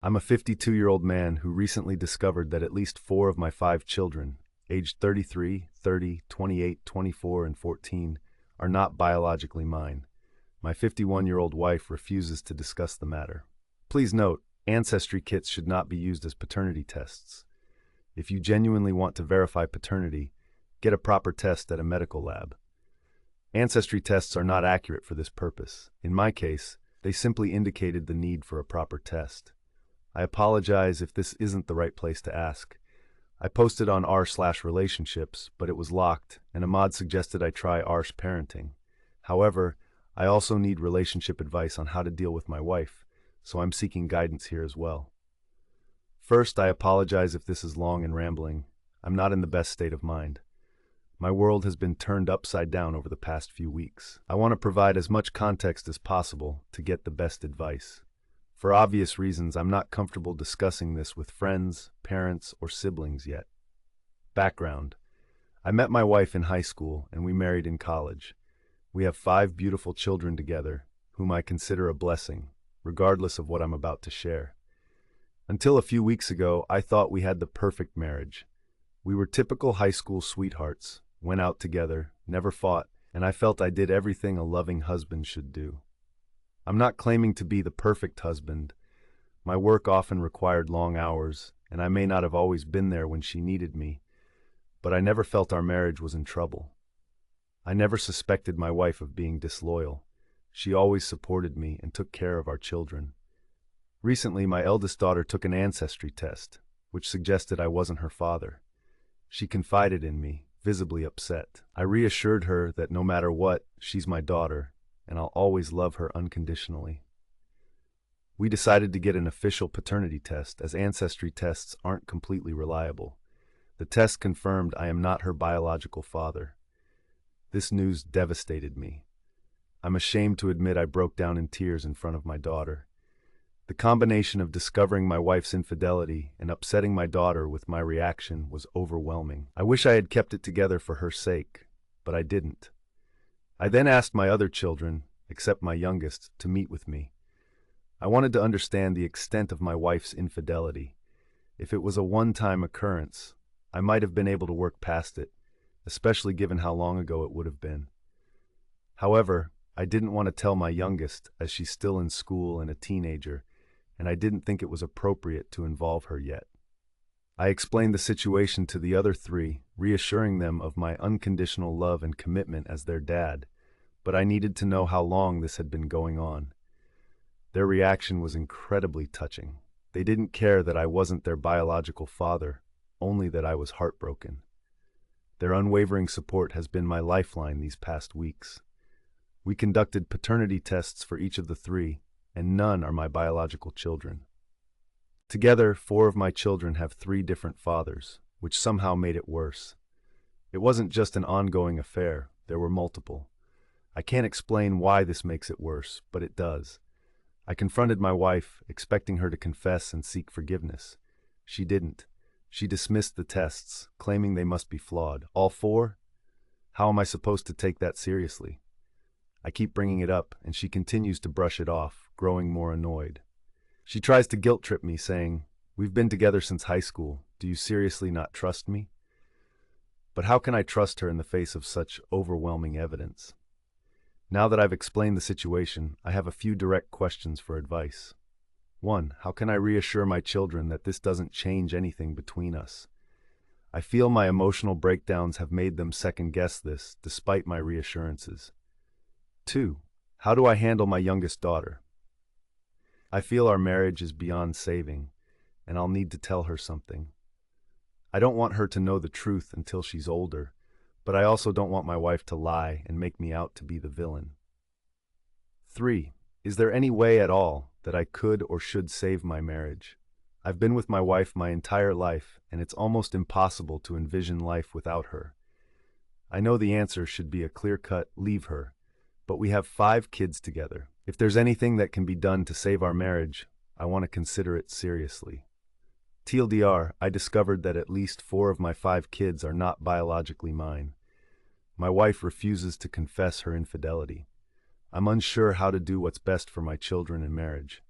I'm a 52-year-old man who recently discovered that at least four of my five children, aged 33, 30, 28, 24, and 14, are not biologically mine. My 51-year-old wife refuses to discuss the matter. Please note, ancestry kits should not be used as paternity tests. If you genuinely want to verify paternity, get a proper test at a medical lab. Ancestry tests are not accurate for this purpose. In my case, they simply indicated the need for a proper test. I apologize if this isn't the right place to ask. I posted on r/relationships, but it was locked, and Ahmad suggested I try r/parenting. However, I also need relationship advice on how to deal with my wife, so I'm seeking guidance here as well. First, I apologize if this is long and rambling. I'm not in the best state of mind. My world has been turned upside down over the past few weeks. I want to provide as much context as possible to get the best advice. For obvious reasons, I'm not comfortable discussing this with friends, parents, or siblings yet. Background: I met my wife in high school and we married in college. We have 5 beautiful children together, whom I consider a blessing, regardless of what I'm about to share. Until a few weeks ago, I thought we had the perfect marriage. We were typical high school sweethearts, went out together, never fought, and I felt I did everything a loving husband should do. I'm not claiming to be the perfect husband. My work often required long hours, and I may not have always been there when she needed me, but I never felt our marriage was in trouble. I never suspected my wife of being disloyal. She always supported me and took care of our children. Recently, my eldest daughter took an ancestry test, which suggested I wasn't her father. She confided in me, visibly upset. I reassured her that no matter what, she's my daughter, and I'll always love her unconditionally. We decided to get an official paternity test, as ancestry tests aren't completely reliable. The test confirmed I am not her biological father. This news devastated me. I'm ashamed to admit I broke down in tears in front of my daughter. The combination of discovering my wife's infidelity and upsetting my daughter with my reaction was overwhelming. I wish I had kept it together for her sake, but I didn't. I then asked my other children, except my youngest, to meet with me. I wanted to understand the extent of my wife's infidelity. If it was a one-time occurrence, I might have been able to work past it, especially given how long ago it would have been. However, I didn't want to tell my youngest, as she's still in school and a teenager, and I didn't think it was appropriate to involve her yet. I explained the situation to the other 3, reassuring them of my unconditional love and commitment as their dad, but I needed to know how long this had been going on. Their reaction was incredibly touching. They didn't care that I wasn't their biological father, only that I was heartbroken. Their unwavering support has been my lifeline these past weeks. We conducted paternity tests for each of the 3, and none are my biological children. Together, 4 of my children have 3 different fathers, which somehow made it worse. It wasn't just an ongoing affair, there were multiple. I can't explain why this makes it worse, but it does. I confronted my wife, expecting her to confess and seek forgiveness. She didn't. She dismissed the tests, claiming they must be flawed. All 4? How am I supposed to take that seriously? I keep bringing it up, and she continues to brush it off, growing more annoyed. She tries to guilt-trip me, saying, "We've been together since high school. Do you seriously not trust me?" But how can I trust her in the face of such overwhelming evidence? Now that I've explained the situation, I have a few direct questions for advice. 1. How can I reassure my children that this doesn't change anything between us? I feel my emotional breakdowns have made them second-guess this, despite my reassurances. 2. How do I handle my youngest daughter? I feel our marriage is beyond saving, and I'll need to tell her something. I don't want her to know the truth until she's older, but I also don't want my wife to lie and make me out to be the villain. 3. Is there any way at all that I could or should save my marriage? I've been with my wife my entire life, and it's almost impossible to envision life without her. I know the answer should be a clear-cut leave her, but we have 5 kids together. If there's anything that can be done to save our marriage, I want to consider it seriously. TLDR, I discovered that at least 4 of my 5 kids are not biologically mine. My wife refuses to confess her infidelity. I'm unsure how to do what's best for my children and marriage.